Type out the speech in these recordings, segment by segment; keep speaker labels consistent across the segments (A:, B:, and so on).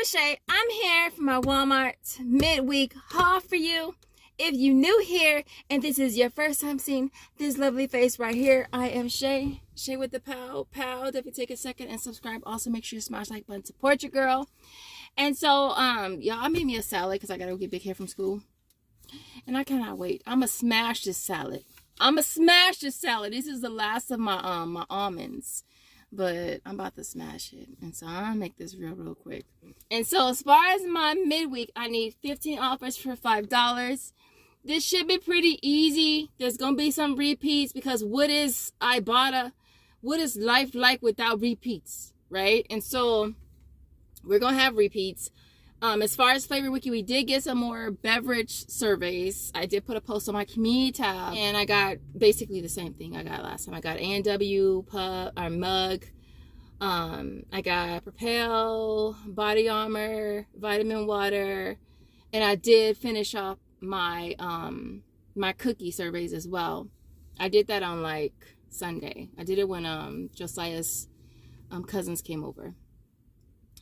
A: Shay. I'm here for my Walmart midweek haul for you. If you're new here and this is your first time seeing this lovely face right here, I am Shay. Shay with the pow. Definitely take a second and subscribe. Also, make sure you smash like button. Support your girl. And so, y'all, I made me a salad because I gotta go get big hair from school. And I cannot wait. I'ma smash this salad. This is the last of my my almonds. But I'm about to smash it. And so I'll make this real quick. And so as far as my midweek, I need 15 offers for $5. This should be pretty easy. There's going to be some repeats because what is Ibotta? What is life like without repeats, right? And so we're going to have repeats. As far as Flavor Wiki, we did get some more beverage surveys. I did put a post on my community tab, and I got basically the same thing I got last time. I got A&W mug. I got Propel, Body Armor, vitamin water, and I did finish off my my cookie surveys as well. I did that on like Sunday. I did it when Josiah's cousins came over,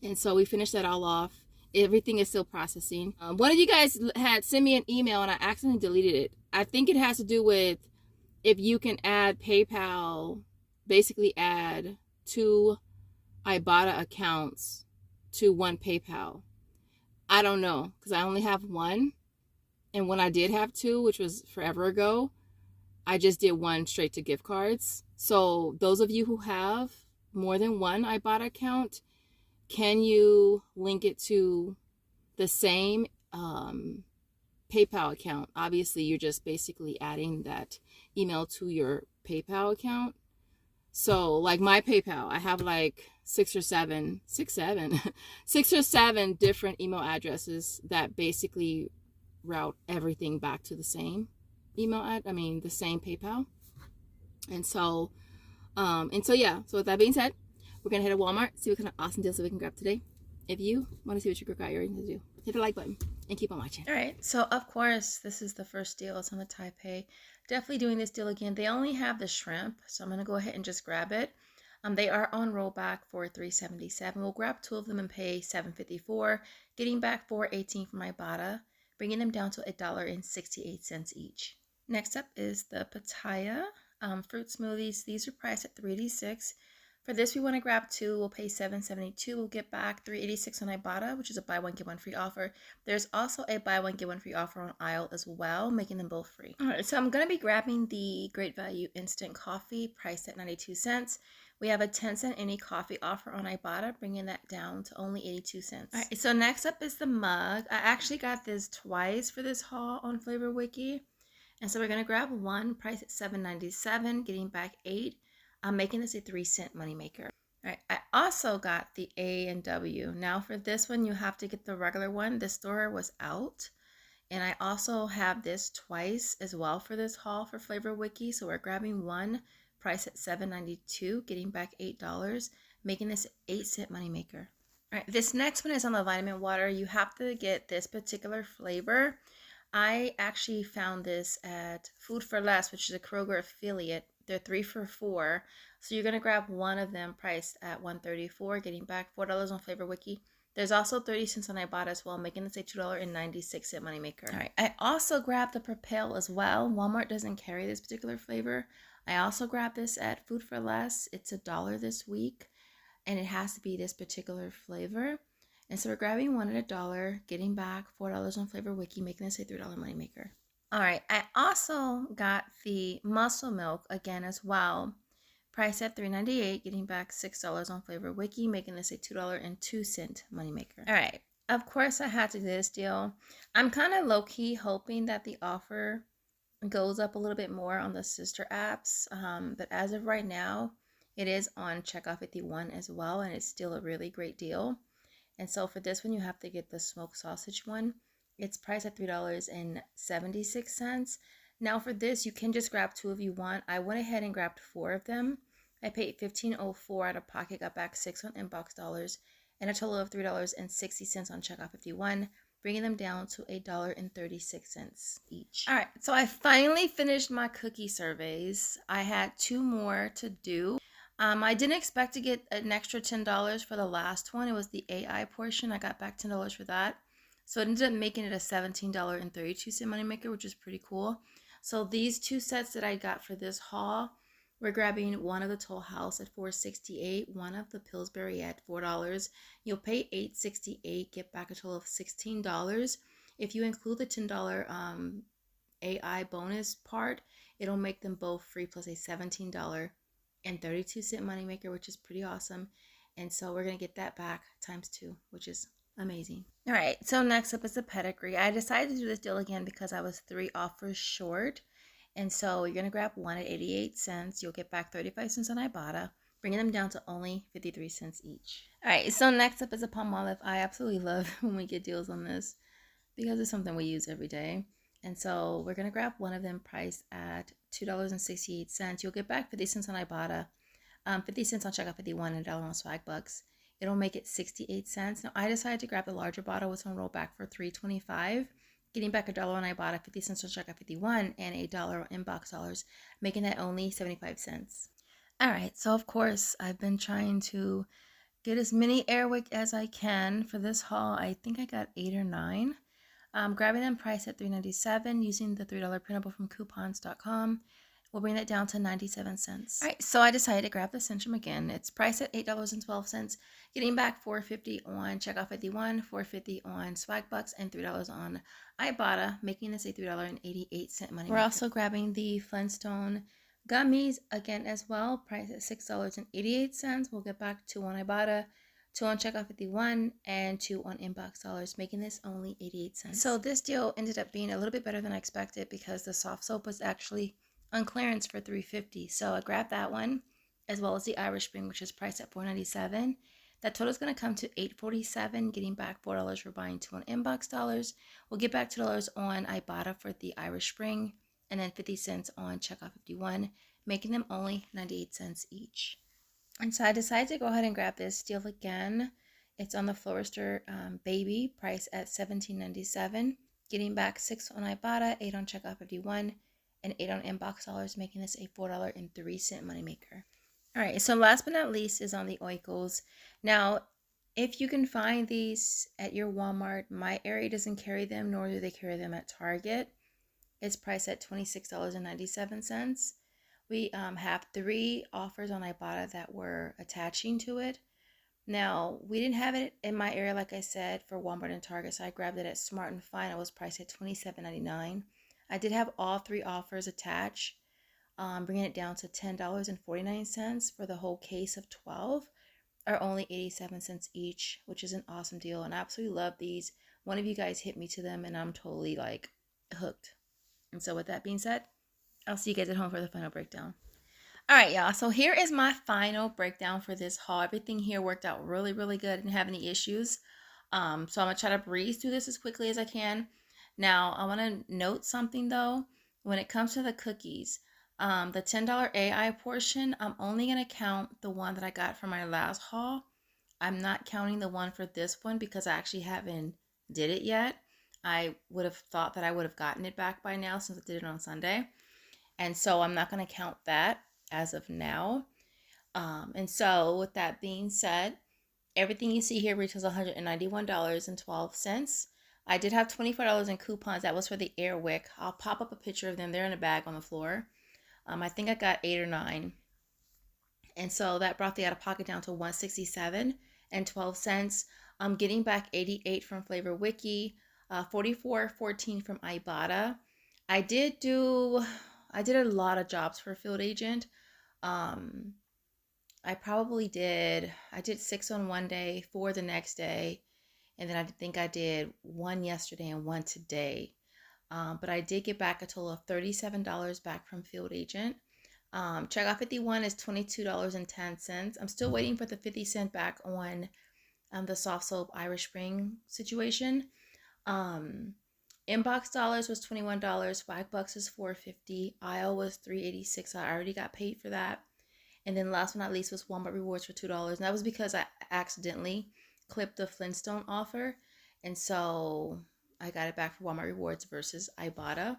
A: and so we finished that all off. Everything is still processing. One of you guys had sent me an email and I accidentally deleted it. I think it has to do with if you can add PayPal, basically add 2 Ibotta accounts to one PayPal. I don't know because I only have one. And when I did have 2, which was forever ago, I just did one straight to gift cards. So those of you who have more than one Ibotta account, can you link it to the same PayPal account? Obviously, you're just basically adding that email to your PayPal account. So, like my PayPal, I have like 6 or 7 different email addresses that basically route everything back to the same the same PayPal. And so, yeah. So with that being said, we're going to head to Walmart, see what kind of awesome deals that we can grab today. If you want to see what your girl got earrings to do, hit the like button and keep on watching. All right, so of course, this is the first deal. It's on the Taipei. Definitely doing this deal again. They only have the shrimp, so I'm going to go ahead and just grab it. They are on rollback for $3.77. We'll grab 2 of them and pay $7.54, getting back $4.18 from Ibotta, bringing them down to $1.68 each. Next up is the Pitaya fruit smoothies. These are priced at $3.86. For this, we want to grab 2. We'll pay $7.72. We'll get back $3.86 on Ibotta, which is a buy one, get one free offer. There's also a buy one, get one free offer on aisle as well, making them both free. All right, so I'm going to be grabbing the Great Value Instant Coffee, priced at 92 cents. We have a 10-cent any coffee offer on Ibotta, bringing that down to only 82 cents. All right, so next up is the mug. I actually got this twice for this haul on Flavor Wiki. And so we're going to grab 1, priced at $7.97, getting back 8. I'm making this a 3-cent moneymaker. All right, I also got the A&W. Now for this one, you have to get the regular one. This store was out. And I also have this twice as well for this haul for Flavor Wiki. So we're grabbing 1, price at $7.92, getting back $8, making this an 8-cent moneymaker. All right, this next one is on the vitamin water. You have to get this particular flavor. I actually found this at Food for Less, which is a Kroger affiliate. They're 3 for $4. So you're going to grab 1 of them priced at $1.34, getting back $4 on Flavor Wiki. There's also 30 cents on Ibotta as well, making this a $2.96 moneymaker. All right, I also grabbed the Propel as well. Walmart doesn't carry this particular flavor. I also grabbed this at Food for Less. It's $1 this week, and it has to be this particular flavor. And so we're grabbing 1 at $1, getting back $4 on Flavor Wiki, making this a $3 moneymaker. All right, I also got the muscle milk again as well, priced at $3.98, getting back $6 on Flavor Wiki, making this a $2.02 moneymaker. All right, of course I had to do this deal. I'm kind of low-key hoping that the offer goes up a little bit more on the sister apps, but as of right now, it is on Checkout 51 as well, and it's still a really great deal. And so for this one, you have to get the smoked sausage one. It's priced at $3.76. Now for this, you can just grab 2 if you want. I went ahead and grabbed 4 of them. I paid $15.04 out of pocket, got back $6 on inbox dollars, and a total of $3.60 on Checkout 51, bringing them down to $1.36 each. All right, so I finally finished my cookie surveys. I had 2 more to do. I didn't expect to get an extra $10 for the last one. It was the AI portion. I got back $10 for that. So it ended up making it a $17.32 moneymaker, which is pretty cool. So these two sets that I got for this haul, we're grabbing one of the Toll House at $4.68, one of the Pillsbury at $4. You'll pay $8.68, get back a total of $16. If you include the $10 AI bonus part, it'll make them both free plus a $17.32 moneymaker, which is pretty awesome. And so we're going to get that back times 2, which is amazing. All right, so next up is the pedigree. I decided to do this deal again because I was 3 offers short. And so you're going to grab one at 88 cents. You'll get back 35 cents on Ibotta, bringing them down to only 53 cents each. All right, so next up is a Palmolive. I absolutely love when we get deals on this because it's something we use every day. And so we're going to grab one of them priced at $2.68. You'll get back 50 cents on Ibotta, 50 cents on checkout 51, and $1 on Swagbucks. It'll make it 68 cents. Now, I decided to grab the larger bottle with some rollback for $3.25, getting back $1 on Ibotta, 50 cents on checkout 51, and $8 on inbox dollars, making that only 75 cents. All right, so of course, I've been trying to get as many Airwick as I can for this haul. I think I got 8 or 9. Grabbing them priced at $3.97 using the $3 printable from coupons.com. We'll bring that down to 97 cents. All right, so I decided to grab the Centrum again. It's priced at $8.12, getting back $4.50 on checkout 51, $4.50 on Swagbucks, and $3 on Ibotta, making this a $3.88 money. We're also grabbing the Flintstone gummies again as well, priced at $6.88. We'll get back 2 on Ibotta, 2 on checkout 51, and 2 on inbox dollars, making this only 88 cents. So this deal ended up being a little bit better than I expected because the soft soap was actually on clearance for $3.50. So I grabbed that one, as well as the Irish Spring, which is priced at $4.97. That total is going to come to $8.47, getting back $4 for buying 2 on inbox dollars. We'll get back $2 on Ibotta for the Irish Spring, and then 50 cents on checkout 51, making them only 98 cents each. And so I decided to go ahead and grab this deal again. It's on the Florister Baby, priced at $17.97, getting back 6 on Ibotta, 8 on checkout 51, and 8 on inbox dollars, making this a $4.03 moneymaker. All right, so last but not least is on the Oikos. Now, if you can find these at your Walmart, my area doesn't carry them, nor do they carry them at Target. It's priced at $26.97. We have 3 offers on Ibotta that were attaching to it. Now, we didn't have it in my area, like I said, for Walmart and Target, so I grabbed it at Smart and Fine. It was priced at $27.99. I did have all 3 offers attached, bringing it down to $10.49 for the whole case of 12, or only 87 cents each, which is an awesome deal, and I absolutely love these. One of you guys hit me to them, and I'm totally, like, hooked. And so with that being said, I'll see you guys at home for the final breakdown. All right, y'all. So here is my final breakdown for this haul. Everything here worked out really, really good. I didn't have any issues. So I'm going to try to breeze through this as quickly as I can. Now, I want to note something, though. When it comes to the cookies, the $10 AI portion, I'm only going to count the one that I got from my last haul. I'm not counting the one for this one because I actually haven't did it yet. I would have thought that I would have gotten it back by now since I did it on Sunday. And so I'm not going to count that as of now. And so with that being said, everything you see here retails $191.12. I did have $24 in coupons. That was for the Airwick. I'll pop up a picture of them. They're in a bag on the floor. I think I got 8 or 9. And so that brought the out-of-pocket down to $167.12. I'm getting back 88 from Flavor Wiki, 44.14 from Ibotta. I did a lot of jobs for Field Agent. I did 6 on one day, 4 the next day, and then I think I did 1 yesterday and 1 today. But I did get back a total of $37 back from Field Agent. Checkout 51 is $22.10. I'm still waiting for the 50 cent back on the soft soap Irish Spring situation. Inbox dollars was $21. $5 is $4.50. Aisle was $3.86. I already got paid for that. And then last but not least was Walmart Rewards for $2. And that was because I accidentally clipped the Flintstone offer. And so I got it back for Walmart Rewards versus Ibotta.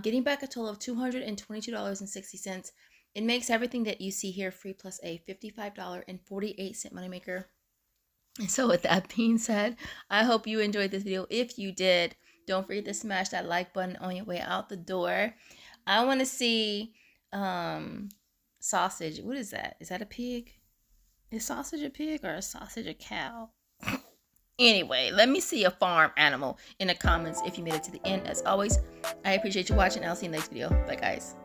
A: Getting back a total of $222.60, It makes everything that you see here free plus a $55.48 moneymaker. And so with that being said, I hope you enjoyed this video. If you did, don't forget to smash that like button on your way out the door. I want to see sausage. What is that? Is that a pig? Is sausage a pig or is sausage a cow? Anyway, let me see a farm animal in the comments if you made it to the end. As always, I appreciate you watching. I'll see you in the next video. Bye, guys.